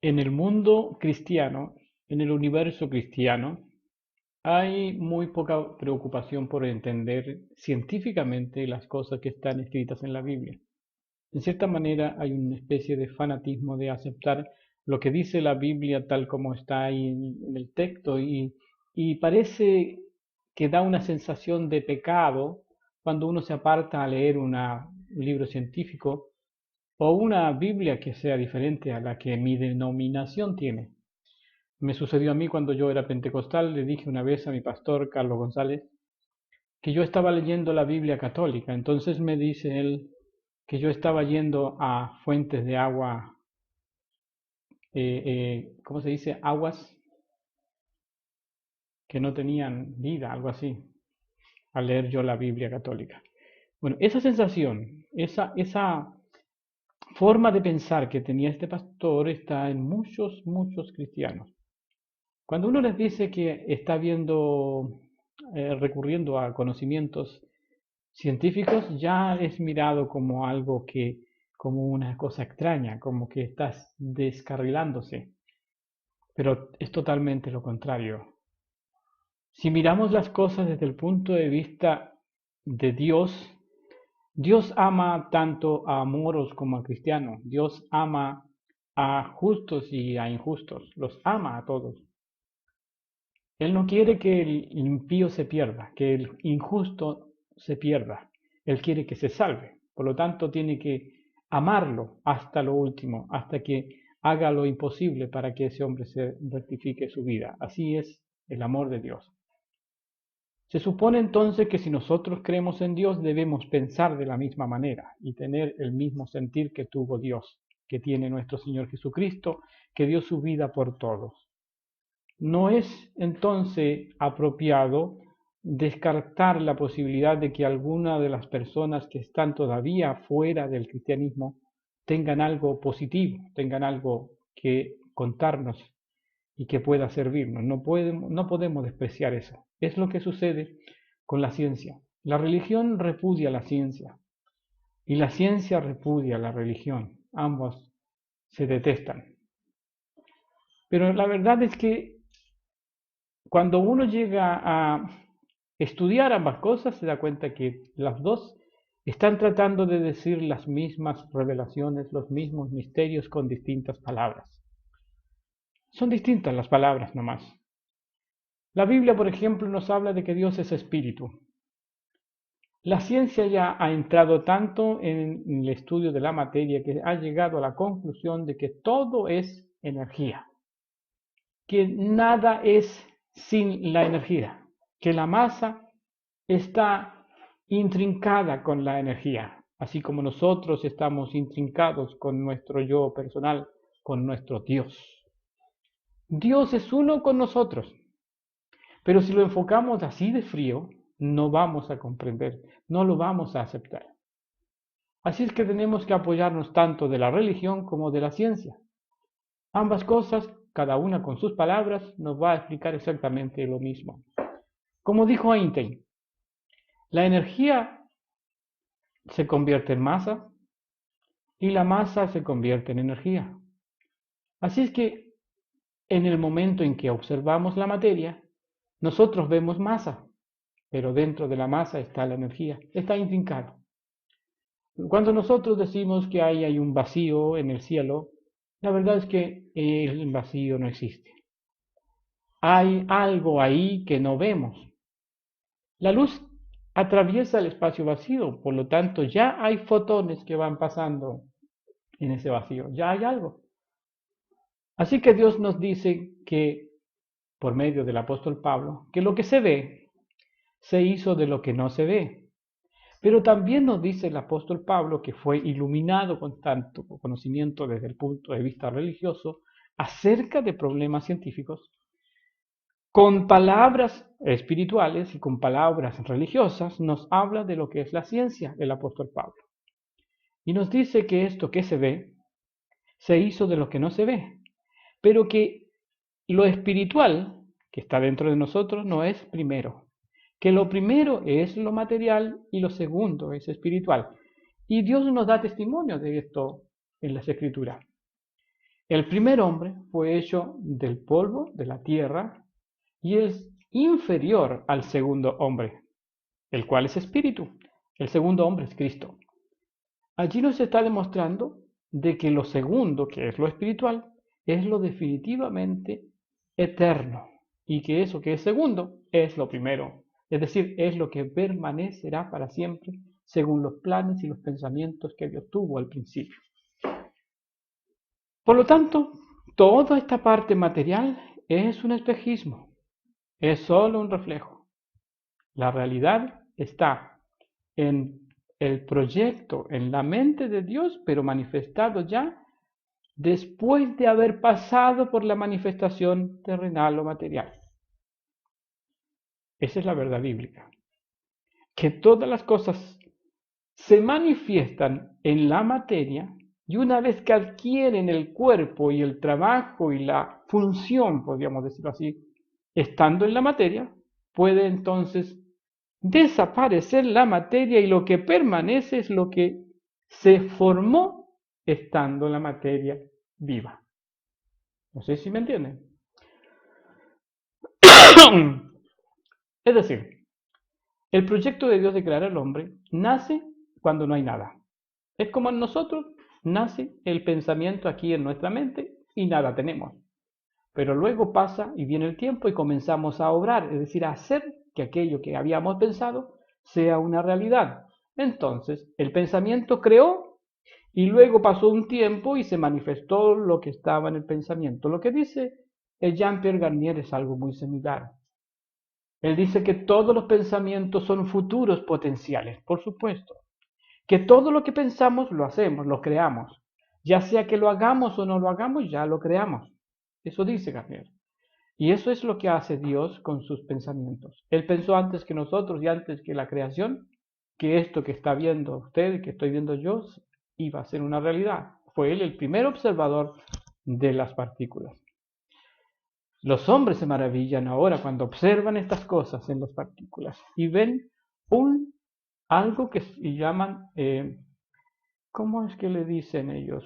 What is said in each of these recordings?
En el mundo cristiano, en el universo cristiano, hay muy poca preocupación por entender científicamente las cosas que están escritas en la Biblia. En cierta manera hay una especie de fanatismo de aceptar lo que dice la Biblia tal como está ahí en el texto y parece que da una sensación de pecado cuando uno se aparta a leer un libro científico o una Biblia que sea diferente a la que mi denominación tiene. Me sucedió a mí cuando yo era pentecostal, le dije una vez a mi pastor, Carlos González, que yo estaba leyendo la Biblia católica. Entonces me dice él que yo estaba yendo a fuentes de agua, ¿cómo se dice? Aguas que no tenían vida, algo así, al leer yo la Biblia católica. Bueno, esa sensación, esa forma de pensar que tenía este pastor está en muchos cristianos. Cuando uno les dice que está recurriendo a conocimientos científicos, ya es mirado como algo como una cosa extraña, como que estás descarrilándose. Pero es totalmente lo contrario. Si miramos las cosas desde el punto de vista de Dios, Dios ama tanto a moros como a cristianos. Dios ama a justos y a injustos. Los ama a todos. Él no quiere que el impío se pierda, que el injusto se pierda. Él quiere que se salve. Por lo tanto, tiene que amarlo hasta lo último, hasta que haga lo imposible para que ese hombre se rectifique su vida. Así es el amor de Dios. Se supone entonces que si nosotros creemos en Dios debemos pensar de la misma manera y tener el mismo sentir que tuvo Dios, que tiene nuestro Señor Jesucristo, que dio su vida por todos. ¿No es entonces apropiado descartar la posibilidad de que alguna de las personas que están todavía fuera del cristianismo tengan algo positivo, tengan algo que contarnos y que pueda servirnos? No podemos despreciar eso. Es lo que sucede con la ciencia. La religión repudia la ciencia y la ciencia repudia la religión. Ambos se detestan. Pero la verdad es que cuando uno llega a estudiar ambas cosas, se da cuenta que las dos están tratando de decir las mismas revelaciones, los mismos misterios con distintas palabras. Son distintas las palabras nomás. La Biblia, por ejemplo, nos habla de que Dios es espíritu. La ciencia ya ha entrado tanto en el estudio de la materia que ha llegado a la conclusión de que todo es energía, que nada es sin la energía, que la masa está intrincada con la energía, así como nosotros estamos intrincados con nuestro yo personal, con nuestro Dios. Dios es uno con nosotros, pero si lo enfocamos así de frío, no vamos a comprender, no lo vamos a aceptar. Así es que tenemos que apoyarnos tanto de la religión como de la ciencia. Ambas cosas, cada una con sus palabras, nos va a explicar exactamente lo mismo. Como dijo Einstein, la energía se convierte en masa y la masa se convierte en energía. Así es que en el momento en que observamos la materia, nosotros vemos masa, pero dentro de la masa está la energía, está intrincado. Cuando nosotros decimos que hay un vacío en el cielo, la verdad es que el vacío no existe. Hay algo ahí que no vemos. La luz atraviesa el espacio vacío, por lo tanto ya hay fotones que van pasando en ese vacío, ya hay algo. Así que Dios nos dice que, por medio del apóstol Pablo, que lo que se ve se hizo de lo que no se ve. Pero también nos dice el apóstol Pablo, que fue iluminado con tanto conocimiento desde el punto de vista religioso, acerca de problemas científicos, con palabras espirituales y con palabras religiosas, nos habla de lo que es la ciencia, el apóstol Pablo. Y nos dice que esto que se ve, se hizo de lo que no se ve, pero que lo espiritual, que está dentro de nosotros, no es primero, que lo primero es lo material y lo segundo es espiritual. Y Dios nos da testimonio de esto en las Escrituras. El primer hombre fue hecho del polvo de la tierra y es inferior al segundo hombre, el cual es espíritu. El segundo hombre es Cristo. Allí nos está demostrando de que lo segundo, que es lo espiritual, es lo definitivamente eterno y que eso que es segundo es lo primero, es decir, es lo que permanecerá para siempre según los planes y los pensamientos que Dios tuvo al principio. Por lo tanto, toda esta parte material es un espejismo, es solo un reflejo. La realidad está en el proyecto, en la mente de Dios, pero manifestado ya después de haber pasado por la manifestación terrenal o material. Esa es la verdad bíblica. Que todas las cosas se manifiestan en la materia y una vez que adquieren el cuerpo y el trabajo y la función, podríamos decirlo así, estando en la materia, puede entonces desaparecer la materia y lo que permanece es lo que se formó estando en la materia viva. No sé si me entienden. Es decir, el proyecto de Dios de crear al hombre nace cuando no hay nada. Es como en nosotros nace el pensamiento aquí en nuestra mente y nada tenemos. Pero luego pasa y viene el tiempo y comenzamos a obrar, es decir, a hacer que aquello que habíamos pensado sea una realidad. Entonces, el pensamiento creó y luego pasó un tiempo y se manifestó lo que estaba en el pensamiento. Lo que dice el Jean-Pierre Garnier es algo muy similar. Él dice que todos los pensamientos son futuros potenciales, por supuesto. Que todo lo que pensamos lo hacemos, lo creamos. Ya sea que lo hagamos o no lo hagamos, ya lo creamos. Eso dice Garnier. Y eso es lo que hace Dios con sus pensamientos. Él pensó antes que nosotros y antes que la creación, que esto que está viendo usted, que estoy viendo yo, iba a ser una realidad. Fue él el primer observador de las partículas. Los hombres se maravillan ahora cuando observan estas cosas en las partículas y ven algo que llaman, ¿cómo es que le dicen ellos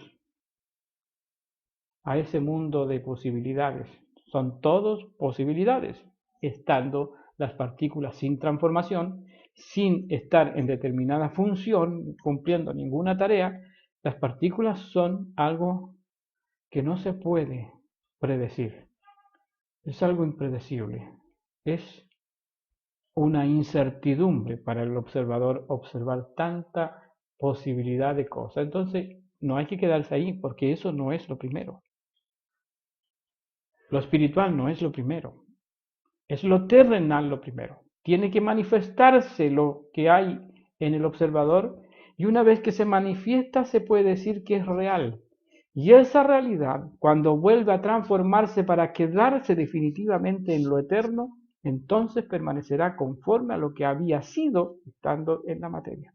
a ese mundo de posibilidades? Son todos posibilidades, estando las partículas sin transformación, sin estar en determinada función, cumpliendo ninguna tarea. Las partículas son algo que no se puede predecir. Es algo impredecible. Es una incertidumbre para el observador observar tanta posibilidad de cosas. Entonces, no hay que quedarse ahí porque eso no es lo primero. Lo espiritual no es lo primero. Es lo terrenal lo primero. Tiene que manifestarse lo que hay en el observador y una vez que se manifiesta se puede decir que es real. Y esa realidad, cuando vuelve a transformarse para quedarse definitivamente en lo eterno, entonces permanecerá conforme a lo que había sido estando en la materia.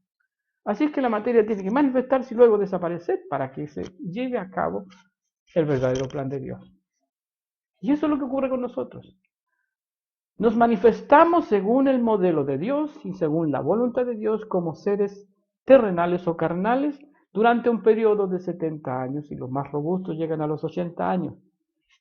Así es que la materia tiene que manifestarse y luego desaparecer para que se lleve a cabo el verdadero plan de Dios. Y eso es lo que ocurre con nosotros. Nos manifestamos según el modelo de Dios y según la voluntad de Dios como seres terrenales o carnales durante un periodo de 70 años y los más robustos llegan a los 80 años.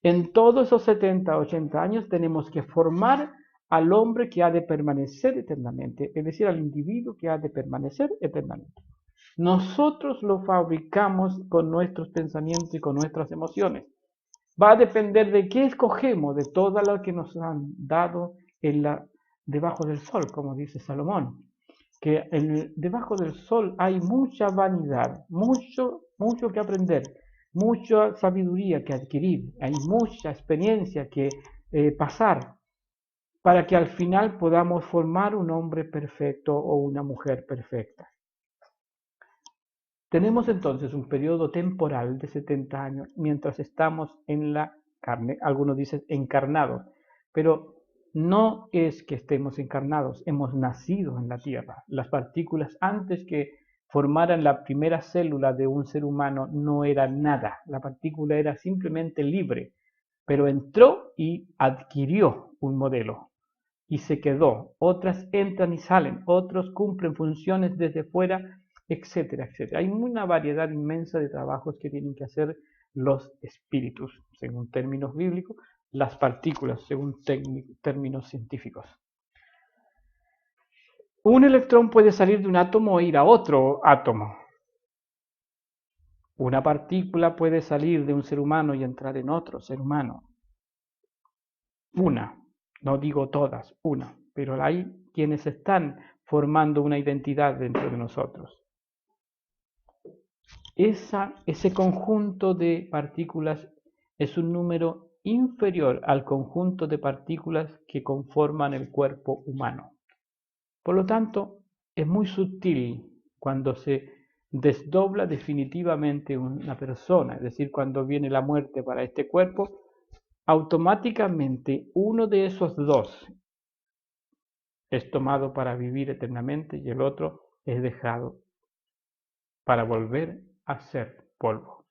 En todos esos 70, 80 años tenemos que formar al hombre que ha de permanecer eternamente, es decir, al individuo que ha de permanecer eternamente. Nosotros lo fabricamos con nuestros pensamientos y con nuestras emociones. Va a depender de qué escogemos, de todas las que nos han dado debajo del sol, como dice Salomón. Que debajo del sol hay mucha vanidad, mucho que aprender, mucha sabiduría que adquirir, hay mucha experiencia que pasar para que al final podamos formar un hombre perfecto o una mujer perfecta. Tenemos entonces un periodo temporal de 70 años mientras estamos en la carne, algunos dicen encarnados, pero no es que estemos encarnados, hemos nacido en la tierra. Las partículas antes que formaran la primera célula de un ser humano no era nada, la partícula era simplemente libre, pero entró y adquirió un modelo y se quedó. Otras entran y salen, otros cumplen funciones desde fuera, etcétera, etcétera. Hay una variedad inmensa de trabajos que tienen que hacer los espíritus, según términos bíblicos, las partículas, según términos científicos. Un electrón puede salir de un átomo e ir a otro átomo. Una partícula puede salir de un ser humano y entrar en otro ser humano. Una, no digo todas, una, pero hay quienes están formando una identidad dentro de nosotros. Ese conjunto de partículas es un número inferior al conjunto de partículas que conforman el cuerpo humano. Por lo tanto, es muy sutil cuando se desdobla definitivamente una persona, es decir, cuando viene la muerte para este cuerpo, automáticamente uno de esos dos es tomado para vivir eternamente y el otro es dejado para volver a ser polvo.